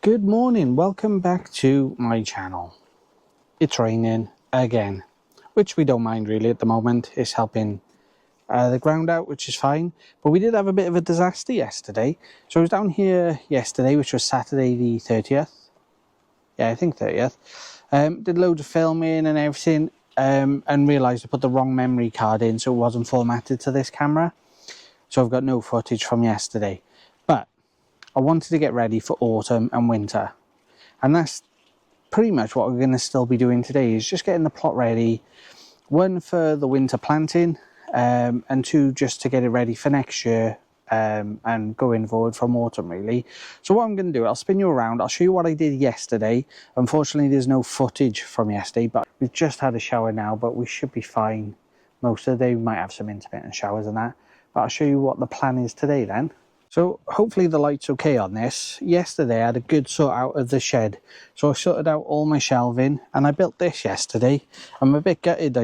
Good morning, welcome back to my channel. It's raining again, which we don't mind really at the moment. It's helping the ground out, which is fine. But we did have a bit of a disaster yesterday. So I was down here yesterday, which was Saturday the 30th. Yeah, I think 30th. Did loads of filming and everything and realised I put the wrong memory card in, so it wasn't formatted to this camera. So I've got no footage from yesterday. But I wanted to get ready for autumn and winter. And that's pretty much what we're going to still be doing today, is just getting the plot ready. One, for the winter planting, and two, just to get it ready for next year and going forward from autumn really. So what I'm going to do, I'll spin you around, I'll show you what I did yesterday. Unfortunately there's no footage from yesterday, but we've just had a shower now, but we should be fine most of the day. We might have some intermittent showers and that, but I'll show you what the plan is today then. So hopefully the light's okay on this. Yesterday I had a good sort out of the shed. So I sorted out all my shelving and I built this yesterday. I'm a bit gutted I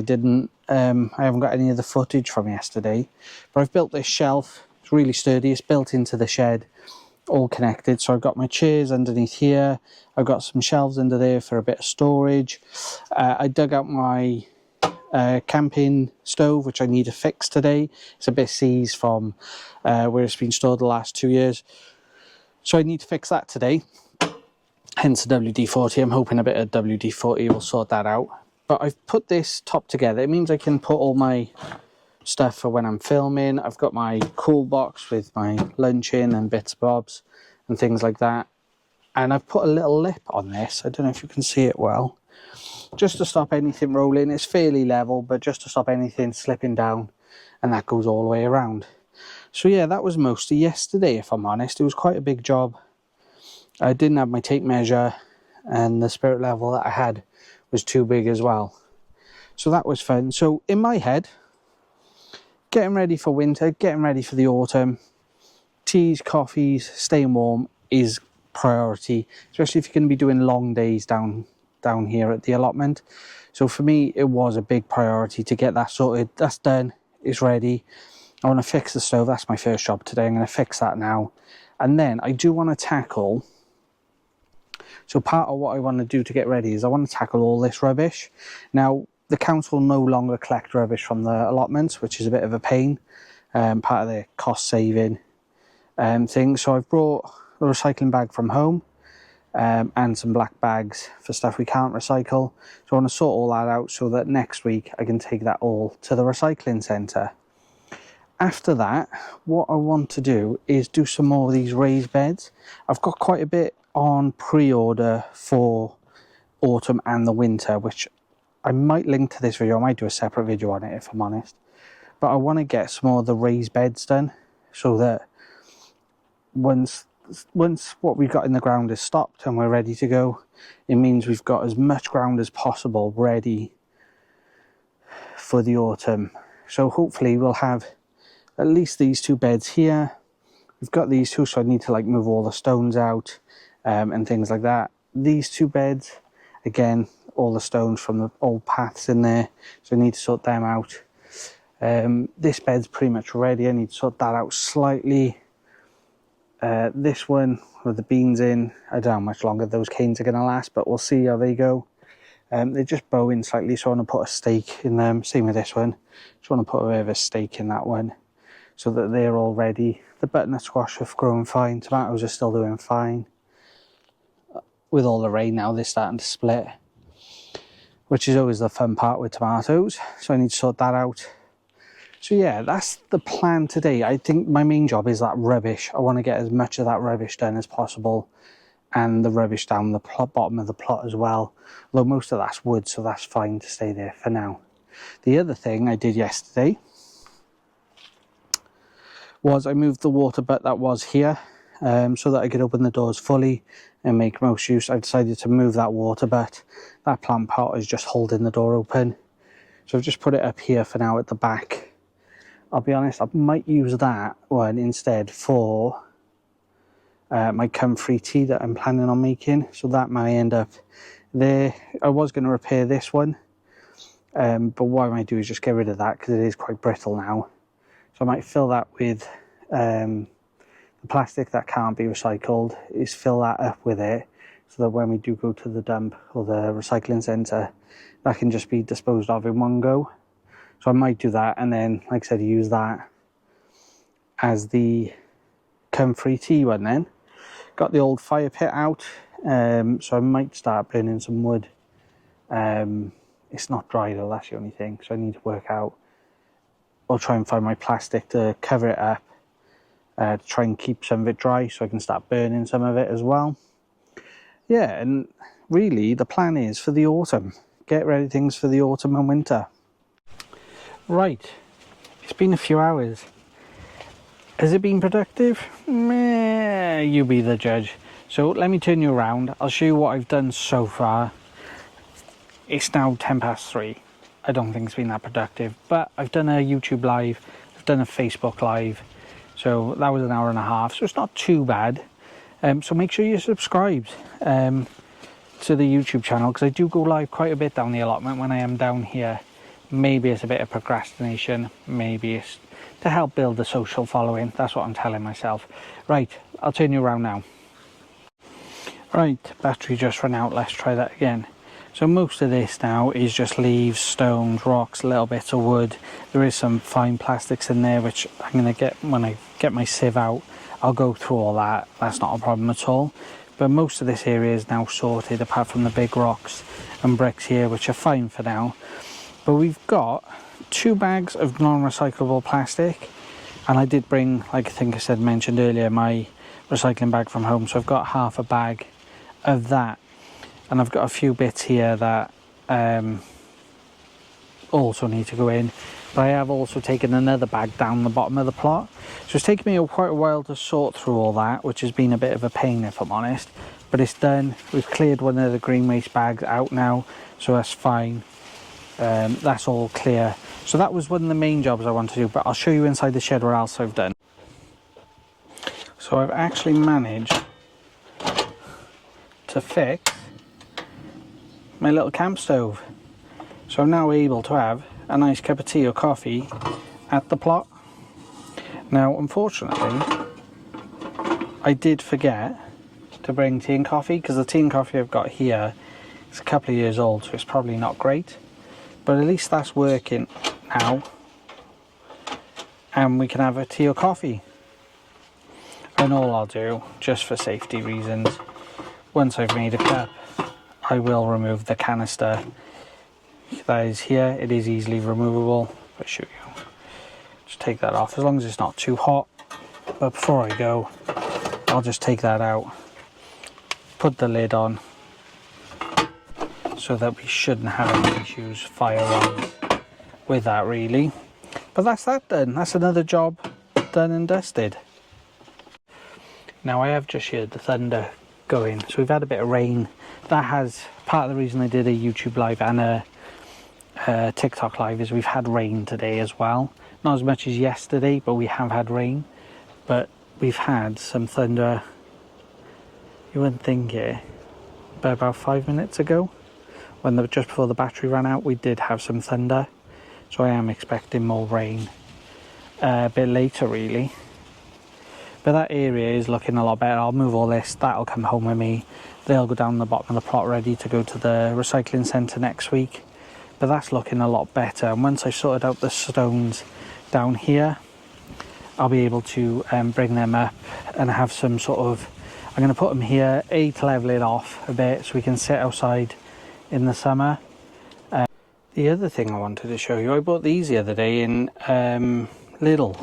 haven't got any of the footage from yesterday. But I've built this shelf. It's really sturdy. It's built into the shed, all connected. So I've got my chairs underneath here. I've got some shelves under there for a bit of storage. I dug out my camping stove, which I need to fix today. It's a bit seized from where it's been stored the last 2 years, so I need to fix that today, hence the WD-40. I'm hoping a bit of WD-40 will sort that out. But I've put this top together. It means I can put all my stuff for when I'm filming. I've got my cool box with my lunch in and bits and bobs and things like that, and I've put a little lip on this. I don't know if you can see it well, just to stop anything rolling. It's fairly level, but just to stop anything slipping down, and that goes all the way around. So yeah, that was most of yesterday, if I'm honest. It was quite a big job. I didn't have my tape measure, and the spirit level that I had was too big as well. So that was fun. So in my head, getting ready for winter, getting ready for the autumn, teas, coffees, staying warm is priority, especially if you're going to be doing long days down here at the allotment. So for me, it was a big priority to get that sorted. That's done, it's ready. I want to fix the stove. That's my first job today. I'm going to fix that now, and then I do want to tackle, so part of what I want to do to get ready is I want to tackle all this rubbish. Now the council no longer collect rubbish from the allotments, which is a bit of a pain, part of their cost saving thing. So I've brought a recycling bag from home, and some black bags for stuff we can't recycle. So I want to sort all that out so that next week I can take that all to the recycling centre. After that, what I want to do is do some more of these raised beds. I've got quite a bit on pre-order for autumn and the winter, which I might link to this video. I might do a separate video on it if I'm honest. But I want to get some more of the raised beds done, so that once what we've got in the ground is stopped and we're ready to go, it means we've got as much ground as possible ready for the autumn. So hopefully we'll have at least these two beds here. We've got these two, so I need to like move all the stones out and things like that. These two beds, again, all the stones from the old paths in there, so I need to sort them out. This bed's pretty much ready. I need to sort that out slightly. This one with the beans in, I don't know how much longer those canes are going to last, but we'll see how they go. They're just bowing slightly, so I want to put a stake in them. Same with this one. Just want to put a bit of a stake in that one so that they're all ready. The butternut squash have grown fine. Tomatoes are still doing fine. With all the rain now, they're starting to split, which is always the fun part with tomatoes. So I need to sort that out. So yeah, that's the plan today. I think my main job is that rubbish. I want to get as much of that rubbish done as possible, and the rubbish down the bottom of the plot as well. Although most of that's wood, so that's fine to stay there for now. The other thing I did yesterday was I moved the water butt that was here, so that I could open the doors fully and make most use. I decided to move that water butt. That plant pot is just holding the door open. So I've just put it up here for now at the back. I'll be honest, I might use that one instead for my comfrey tea that I'm planning on making. So that might end up there. I was going to repair this one, but what I might do is just get rid of that because it is quite brittle now. So I might fill that with the plastic that can't be recycled is fill that up with it, so that when we do go to the dump or the recycling centre, that can just be disposed of in one go. So I might do that, and then, like I said, use that as the comfrey tea one then. Got the old fire pit out, so I might start burning some wood. It's not dry though, that's the only thing, so I need to work out. I'll try and find my plastic to cover it up, to try and keep some of it dry so I can start burning some of it as well. Yeah, and really the plan is for the autumn. Get ready things for the autumn and winter. Right, it's been a few hours. Has it been productive? Meh, you be the judge. So let me turn you around. I'll show you what I've done so far. It's now 3:10. I don't think it's been that productive, but I've done a YouTube live, I've done a Facebook live, so that was an hour and a half, so it's not too bad. So make sure you're subscribed to the YouTube channel, because I do go live quite a bit down the allotment when I am down here. Maybe it's a bit of procrastination, maybe it's to help build the social following. That's what I'm telling myself. Right, I'll turn you around now. Right, battery just ran out, let's try that again. So most of this now is just leaves, stones, rocks, little bits of wood. There is some fine plastics in there, which I'm going to get when I get my sieve out. I'll go through all that, that's not a problem at all. But most of this area is now sorted, apart from the big rocks and bricks here, which are fine for now. But we've got 2 bags of non-recyclable plastic. And I did bring, like I think I said, mentioned earlier, my recycling bag from home. So I've got half a bag of that. And I've got a few bits here that also need to go in, but I have also taken another bag down the bottom of the plot, so it's taken me quite a while to sort through all that, which has been a bit of a pain if I'm honest, but it's done. We've cleared one of the green waste bags out now, so that's fine. That's all clear. So that was one of the main jobs I want to do, but I'll show you inside the shed what else I've done. So I've actually managed to fix my little camp stove, so I'm now able to have a nice cup of tea or coffee at the plot. Now unfortunately I did forget to bring tea and coffee, because the tea and coffee I've got here is a couple of years old, so it's probably not great, but at least that's working now and we can have a tea or coffee. And all I'll do, just for safety reasons, once I've made a cup, I will remove the canister that is here. It is easily removable. I'll show you. Just take that off, as long as it's not too hot. But before I go, I'll just take that out, put the lid on, so that we shouldn't have any issues fire-wise with that really. But that's that done. That's another job done and dusted. Now I have just heard the thunder going, so we've had a bit of rain. That has part of the reason I did a YouTube live and a TikTok live is we've had rain today as well. Not as much as yesterday, but we have had rain. But we've had some thunder, you wouldn't think it, but about 5 minutes ago, when just before the battery ran out, we did have some thunder. So I am expecting more rain a bit later really. But that area is looking a lot better. I'll move all this, that'll come home with me. They'll go down the bottom of the plot ready to go to the recycling centre next week. But that's looking a lot better. And once I've sorted out the stones down here, I'll be able to bring them up and have some sort of, I'm going to put them here, to level it off a bit so we can sit outside in the summer. The other thing I wanted to show you, I bought these the other day in Lidl.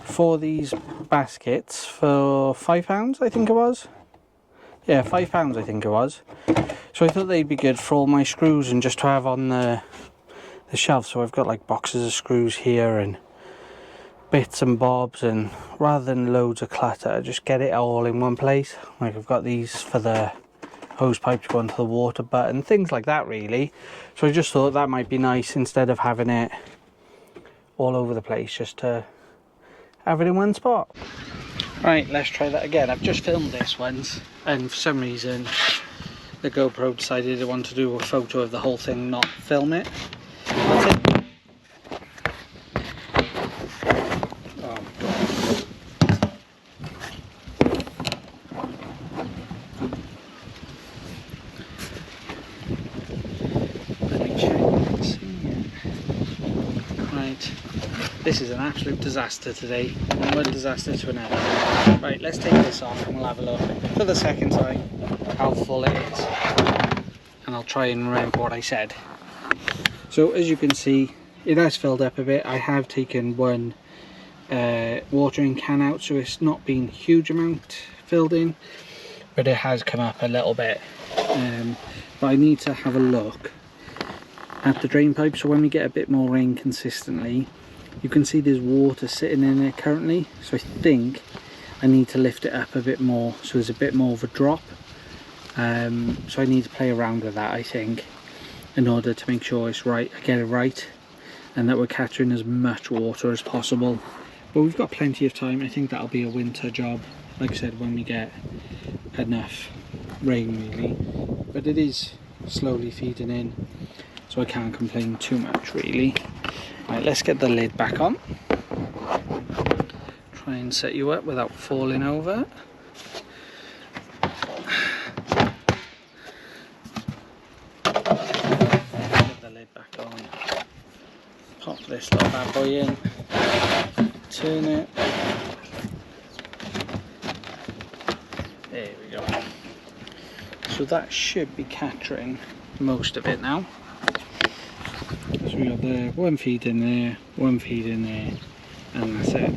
For these baskets for £5, I think it was. Yeah, £5 I think it was. So I thought they'd be good for all my screws and just to have on the shelf. So I've got like boxes of screws here and bits and bobs, and rather than loads of clutter, just get it all in one place. Like I've got these for the hose pipe to go into the water butt and things like that really. So I just thought that might be nice instead of having it all over the place, just to have it in one spot. Right, let's try that again. I've just filmed this once and for some reason the GoPro decided it wanted to do a photo of the whole thing, not film it. That's it. Oh God. This is an absolute disaster today, one disaster to another. Right, let's take this off and we'll have a look for the second time how full it is, and I'll try and remember what I said. So as you can see, it has filled up a bit. I have taken one watering can out, so it's not been a huge amount filled in, but it has come up a little bit. But I need to have a look at the drain pipe, so when we get a bit more rain consistently, you can see there's water sitting in it currently, so I think I need to lift it up a bit more so there's a bit more of a drop. So I need to play around with that, I think, in order to make sure it's right, I get it right, and that we're capturing as much water as possible. But we've got plenty of time. I think that'll be a winter job, like I said, when we get enough rain really. But it is slowly feeding in, so I can't complain too much really. Right, let's get the lid back on. Try and set you up without falling over. Get the lid back on. Pop this little bad boy in. Turn it. There we go. So that should be capturing most of it now. So we got the one feed in there, one feed in there, and that's it.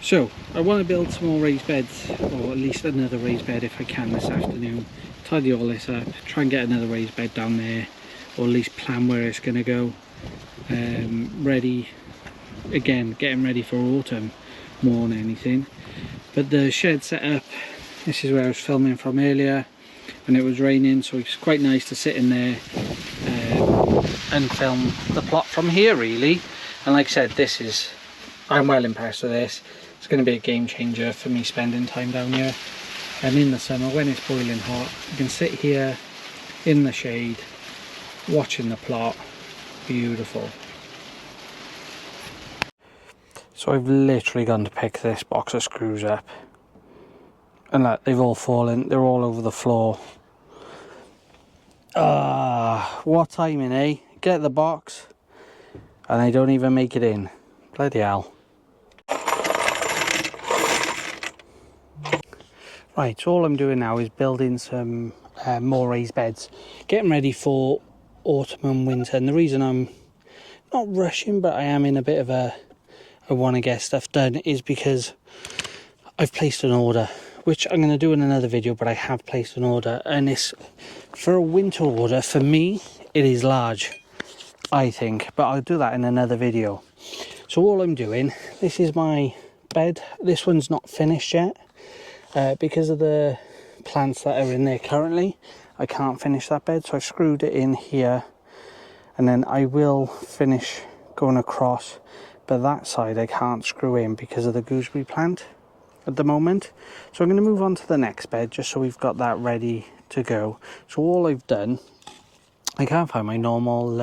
So I want to build some more raised beds, or at least another raised bed if I can this afternoon. Tidy all this up, try and get another raised bed down there, or at least plan where it's going to go. Ready, again, getting ready for autumn more than anything. But the shed set up, this is where I was filming from earlier when it was raining, so it's quite nice to sit in there and film the plot from here really. And like I said, I'm well impressed with this. It's going to be a game changer for me spending time down here. And in the summer when it's boiling hot, you can sit here in the shade watching the plot. Beautiful. So I've literally gone to pick this box of screws up, and look, they've all fallen, they're all over the floor. What timing, eh? Get the box and they don't even make it in. Bloody hell. Right, so all I'm doing now is building some more raised beds, getting ready for autumn and winter. And the reason I'm not rushing, but I am in a bit of a I want to get stuff done, is because I've placed an order, which I'm going to do in another video, but I have placed an order, and it's for a winter order. For me, it is large, I think, but I'll do that in another video. So all I'm doing, this is my bed. This one's not finished yet because of the plants that are in there currently. I can't finish that bed, so I've screwed it in here, and then I will finish going across, but that side I can't screw in because of the gooseberry plant at the moment. So I'm going to move on to the next bed just so we've got that ready to go. So all I've done, I can't find my normal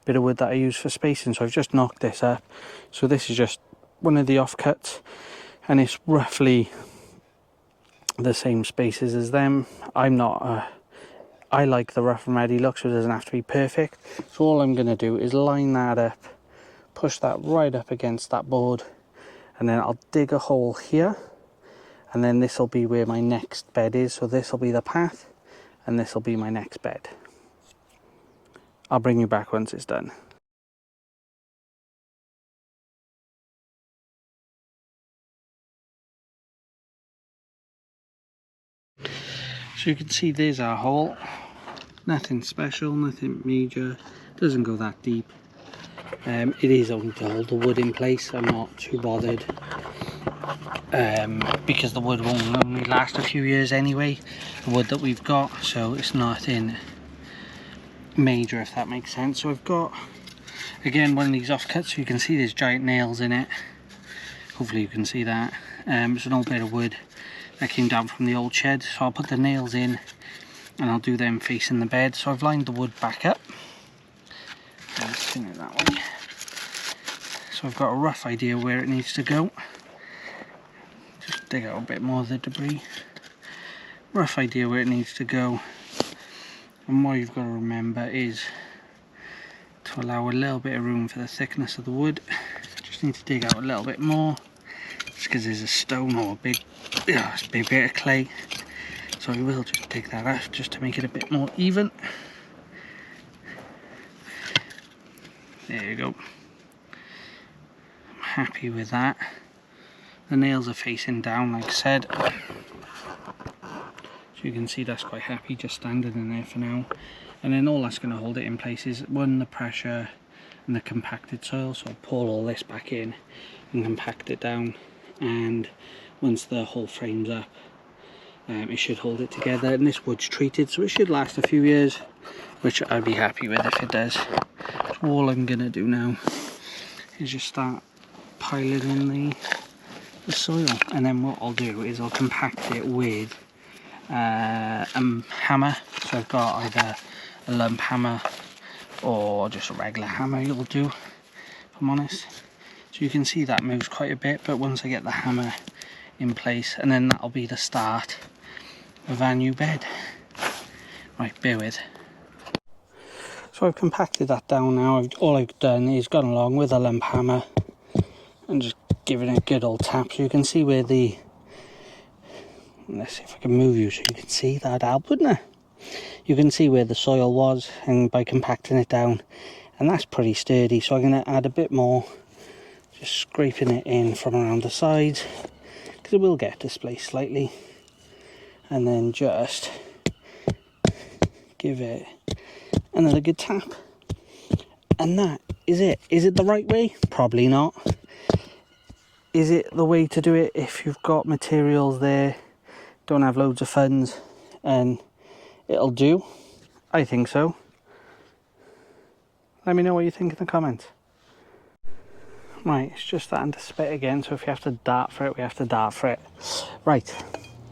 bit of wood that I use for spacing, so I've just knocked this up. So this is just one of the offcuts, and it's roughly the same spaces as them. I like the rough and ready look, so it doesn't have to be perfect. So all I'm going to do is line that up, push that right up against that board, and then I'll dig a hole here, and then this will be where my next bed is. So this will be the path, and this will be my next bed. I'll bring you back once it's done. So you can see there's our hole. Nothing special, nothing major, doesn't go that deep. It is only to hold the wood in place. I'm not too bothered because the wood won't only last a few years anyway, the wood that we've got, so it's nothing major, if that makes sense. So I've got, again, one of these offcuts, so you can see there's giant nails in it. Hopefully you can see that. It's an old bit of wood that came down from the old shed, so I'll put the nails in and I'll do them facing the bed. So I've lined the wood back up. Let's spin it that way. So I've got a rough idea where it needs to go. Just dig out a bit more of the debris. Rough idea where it needs to go. And what you've got to remember is to allow a little bit of room for the thickness of the wood. Just need to dig out a little bit more, just because there's a stone or a big bit of clay. So I will just dig that out just to make it a bit more even. There you go. I'm happy with that. The nails are facing down, like I said. So you can see that's quite happy, just standing in there for now. And then all that's going to hold it in place is, one, the pressure and the compacted soil. So I'll pull all this back in and compact it down. And once the whole frame's up, it should hold it together. And this wood's treated, so it should last a few years, which I'd be happy with if it does. So all I'm going to do now is just start piling in the soil. And then what I'll do is I'll compact it with a hammer. So I've got either a lump hammer or just a regular hammer, you'll do, if I'm honest. So you can see that moves quite a bit, but once I get the hammer in place, and then that'll be the start of our new bed. Right, bear with. So I've compacted that down now. All I've done is gone along with a lump hammer and just given it a good old tap, so you can see where the, let's see if I can move you so you can see that help, wouldn't it? You can see where the soil was, and by compacting it down, and that's pretty sturdy. So I'm going to add a bit more, just scraping it in from around the sides, because it will get displaced slightly, and then just give it another good tap, and that is it. Is it the right way? Probably not. Is it the way to do it if you've got materials there, don't have loads of funds, and it'll do? I think so. Let me know what you think in the comments. Right, it's just starting to spit again, so if you have to dart for it, we have to dart for it. Right,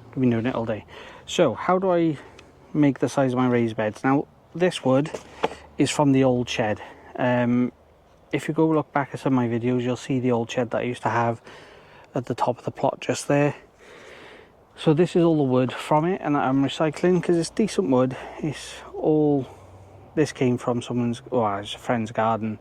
we've been doing it all day. So, how do I make the size of my raised beds? Now, this wood is from the old shed. If you go look back at some of my videos, you'll see the old shed that I used to have at the top of the plot just there. So this is all the wood from it, and I'm recycling because it's decent wood. It's all, this came from someone's, well, it's a friend's garden.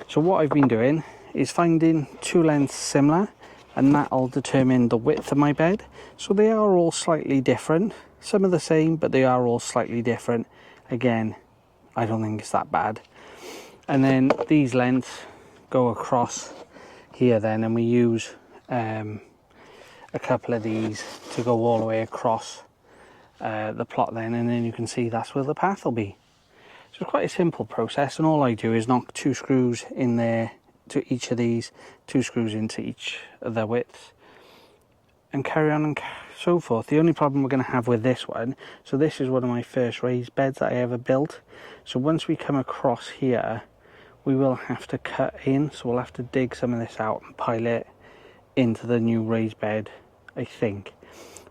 So what I've been doing is finding two lengths similar, and that'll determine the width of my bed. So they are all slightly different. Some are the same, but they are all slightly different. Again, I don't think it's that bad. And then these lengths go across here then, and we use a couple of these to go all the way across the plot then, and then you can see that's where the path will be. So it's quite a simple process, and all I do is knock 2 screws in there to each of these, 2 screws into each of the widths, and carry on and so forth. The only problem we're going to have with this one, so this is one of my first raised beds that I ever built, so once we come across here we will have to cut in, so we'll have to dig some of this out and pile it into the new raised bed, I think.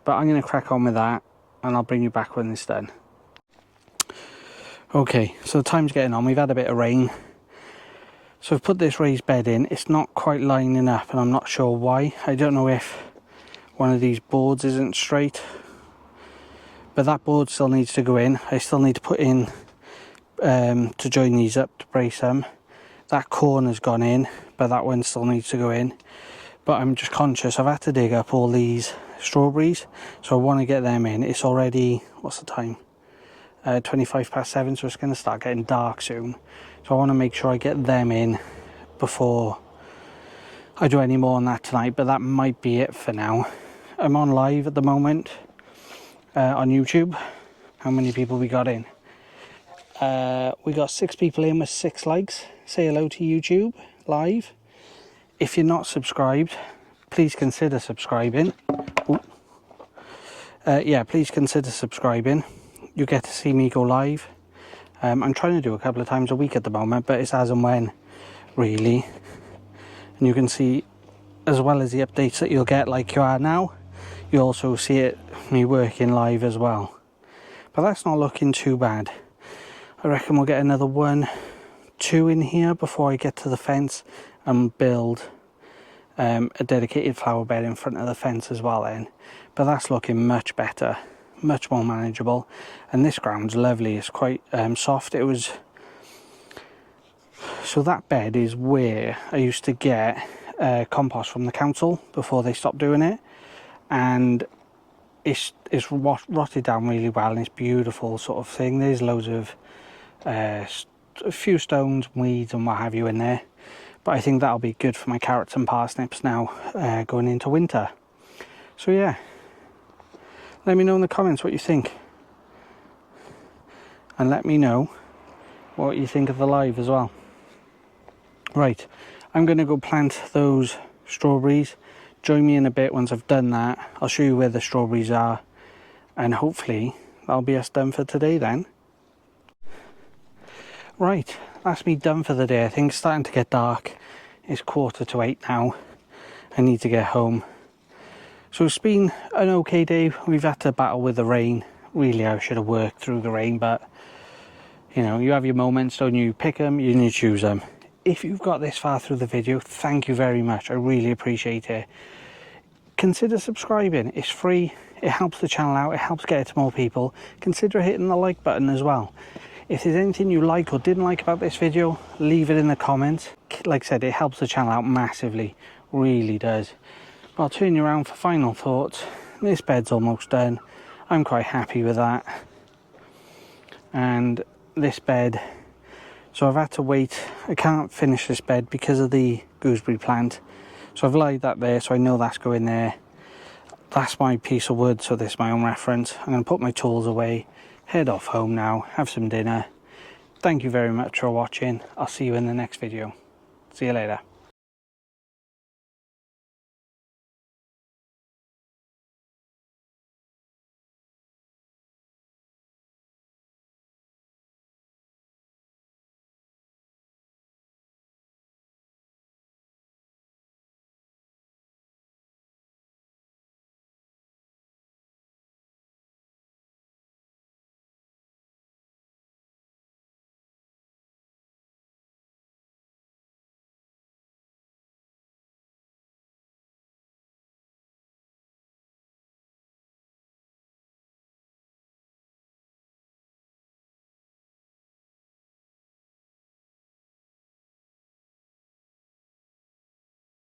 But I'm going to crack on with that, and I'll bring you back when it's done. Okay, so the time's getting on. We've had a bit of rain, so I've put this raised bed in. It's not quite lining up, and I'm not sure why. I don't know if one of these boards isn't straight, but that board still needs to go in. I still need to put in to join these up to brace them. That corner's gone in, but that one still needs to go in. But I'm just conscious I've had to dig up all these strawberries, so I want to get them in. It's already, what's the time? 7:25, so it's going to start getting dark soon. So I want to make sure I get them in before I do any more on that tonight, but that might be it for now. I'm on live at the moment on YouTube. How many people we got in? We got 6 people in with 6 likes. Say hello to YouTube live. If you're not subscribed, please consider subscribing. Yeah, please consider subscribing. You get to see me go live. I'm trying to do a couple of times a week at the moment, but it's as and when, really. And you can see, as well as the updates that you'll get like you are now, you'll also see it, me working live as well. But that's not looking too bad. I reckon we'll get another 1, 2 in here before I get to the fence and build a dedicated flower bed in front of the fence as well then. But that's looking much better, much more manageable, and this ground's lovely. It's quite soft. It was So that bed is where I used to get compost from the council before they stopped doing it, and it's rotted down really well, and it's beautiful sort of thing. There's loads of a few stones, weeds and what have you in there, but I think that'll be good for my carrots and parsnips now going into winter. So yeah, let me know in the comments what you think, and let me know what you think of the live as well. Right, I'm going to go plant those strawberries. Join me in a bit once I've done that. I'll show you where the strawberries are, and hopefully that'll be us done for today then. Right, that's me done for the day. I think it's starting to get dark. It's 7:45 now. I need to get home. So it's been an okay day. We've had to battle with the rain. Really, I should have worked through the rain, but you know, you have your moments, don't you? Pick them, you choose them. If you've got this far through the video, thank you very much. I really appreciate it. Consider subscribing. It's free. It helps the channel out. It helps get it to more people. Consider hitting the like button as well. If there's anything you like or didn't like about this video, leave it in the comments. Like I said, it helps the channel out massively. Really does. But I'll turn you around for final thoughts. This bed's almost done. I'm quite happy with that. And this bed, so I've had to wait. I can't finish this bed because of the gooseberry plant. So I've laid that there, so I know that's going there. That's my piece of wood, so this is my own reference. I'm going to put my tools away, head off home now, have some dinner. Thank you very much for watching. I'll see you in the next video. See you later.